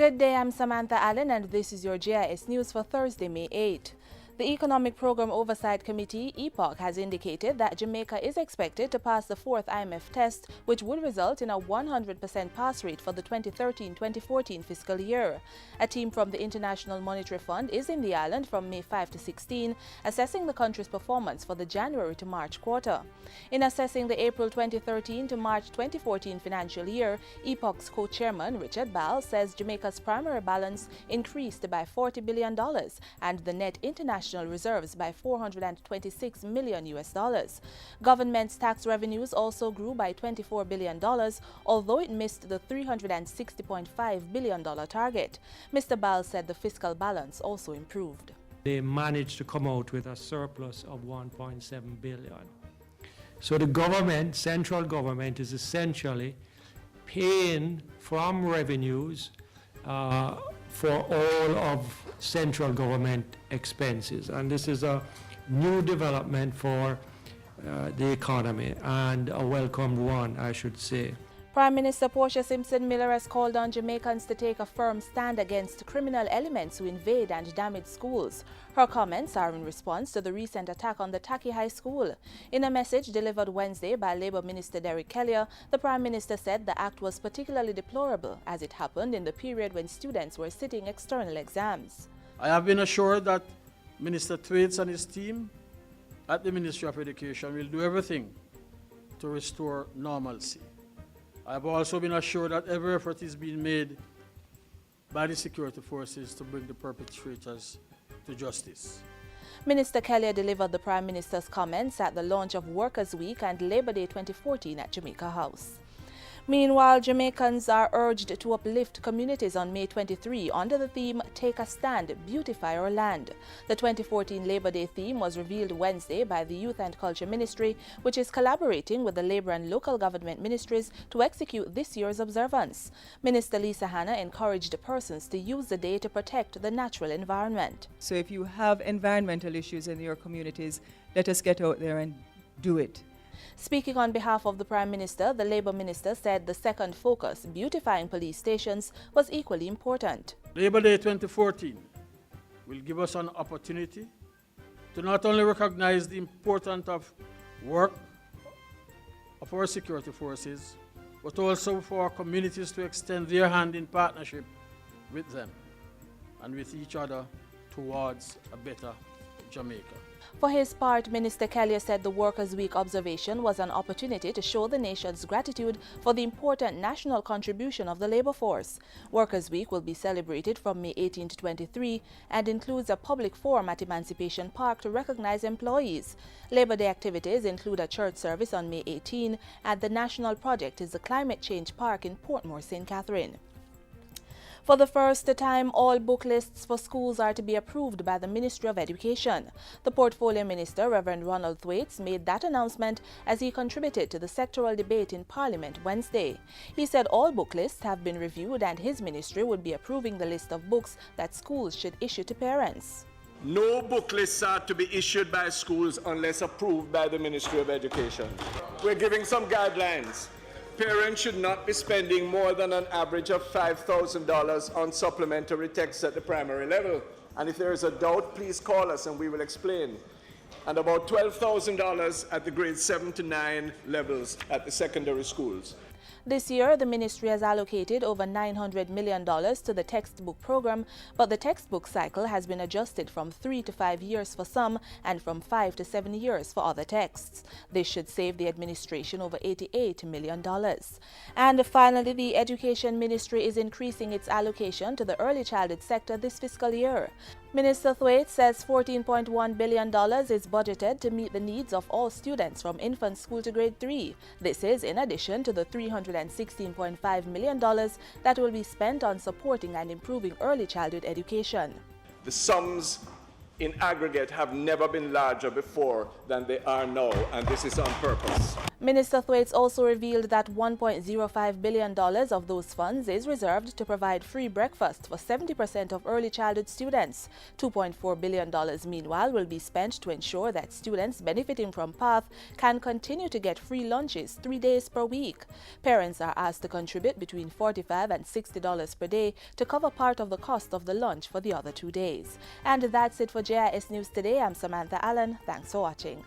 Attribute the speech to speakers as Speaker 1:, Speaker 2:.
Speaker 1: Good day, I'm Samantha Allen and this is your JIS News for Thursday, May 8. The Economic Program Oversight Committee, EPOC, has indicated that Jamaica is expected to pass the fourth IMF test, which would result in a 100% pass rate for the 2013-2014 fiscal year. A team from the International Monetary Fund is in the island from May 5 to 16, assessing the country's performance for the January to March quarter. In assessing the April 2013 to March 2014 financial year, EPOC's co-chairman, Richard Ball, says Jamaica's primary balance increased by $40 billion and the net international reserves by $426 million US. Government's tax revenues also grew by $24 billion, although it missed the $360.5 billion target. Mr. Ball said the fiscal balance also improved.
Speaker 2: They managed to come out with a surplus of $1.7 billion. So the government, central government, is essentially paying from revenues for all of central government expenses. And this is a new development for the economy, and a welcomed one, I should say.
Speaker 1: Prime Minister Portia Simpson Miller has called on Jamaicans to take a firm stand against criminal elements who invade and damage schools. Her comments are in response to the recent attack on the Taki High School. In a message delivered Wednesday by Labour Minister Derek Kelly, the Prime Minister said the act was particularly deplorable as it happened in the period when students were sitting external exams.
Speaker 3: I have been assured that Minister Thwaites and his team at the Ministry of Education will do everything to restore normalcy. I have also been assured that every effort is being made by the security forces to bring the perpetrators to justice.
Speaker 1: Minister Kelly delivered the Prime Minister's comments at the launch of Workers' Week and Labor Day 2014 at Jamaica House. Meanwhile, Jamaicans are urged to uplift communities on May 23 under the theme Take a Stand, Beautify Our Land. The 2014 Labor Day theme was revealed Wednesday by the Youth and Culture Ministry, which is collaborating with the Labour and Local Government Ministries to execute this year's observance. Minister Lisa Hanna encouraged persons to use the day to protect the natural environment.
Speaker 4: So if you have environmental issues in your communities, let us get out there and do it.
Speaker 1: Speaking on behalf of the Prime Minister, the Labour Minister said the second focus, beautifying police stations, was equally important.
Speaker 3: Labor Day 2014 will give us an opportunity to not only recognize the importance of work of our security forces, but also for our communities to extend their hand in partnership with them and with each other towards a better Jamaica.
Speaker 1: For his part, Minister Kelly said the Workers' Week observation was an opportunity to show the nation's gratitude for the important national contribution of the labor force. Workers' Week will be celebrated from May 18 to 23 and includes a public forum at Emancipation Park to recognize employees. Labor Day activities include a church service on May 18, and the national project is the Climate Change Park in Portmore, St. Catherine. For the first time, all book lists for schools are to be approved by the Ministry of Education. The Portfolio Minister, Reverend Ronald Thwaites, made that announcement as he contributed to the sectoral debate in Parliament Wednesday. He said all book lists have been reviewed and his ministry would be approving the list of books that schools should issue to parents.
Speaker 5: No book lists are to be issued by schools unless approved by the Ministry of Education. We're giving some guidelines. Parents should not be spending more than an average of $5,000 on supplementary texts at the primary level. And if there is a doubt, please call us and we will explain. And about $12,000 at the grades 7 to 9 levels at the secondary schools.
Speaker 1: This year, the ministry has allocated over $900 million to the textbook program, but the textbook cycle has been adjusted from 3 to 5 years for some and from 5 to 7 years for other texts. This should save the administration over $88 million. And finally, the Education Ministry is increasing its allocation to the early childhood sector this fiscal year. Minister Thwaites says $14.1 billion is budgeted to meet the needs of all students from infant school to grade 3. This is in addition to the $316.5 million that will be spent on supporting and improving early childhood education.
Speaker 5: The sums in aggregate have never been larger before than they are now, and this is on purpose.
Speaker 1: Minister Thwaites also revealed that $1.05 billion of those funds is reserved to provide free breakfast for 70% of early childhood students. $2.4 billion, meanwhile, will be spent to ensure that students benefiting from PATH can continue to get free lunches 3 days per week. Parents are asked to contribute between $45 and $60 per day to cover part of the cost of the lunch for the other 2 days. And that's it for JIS News Today. I'm Samantha Allen. Thanks for watching.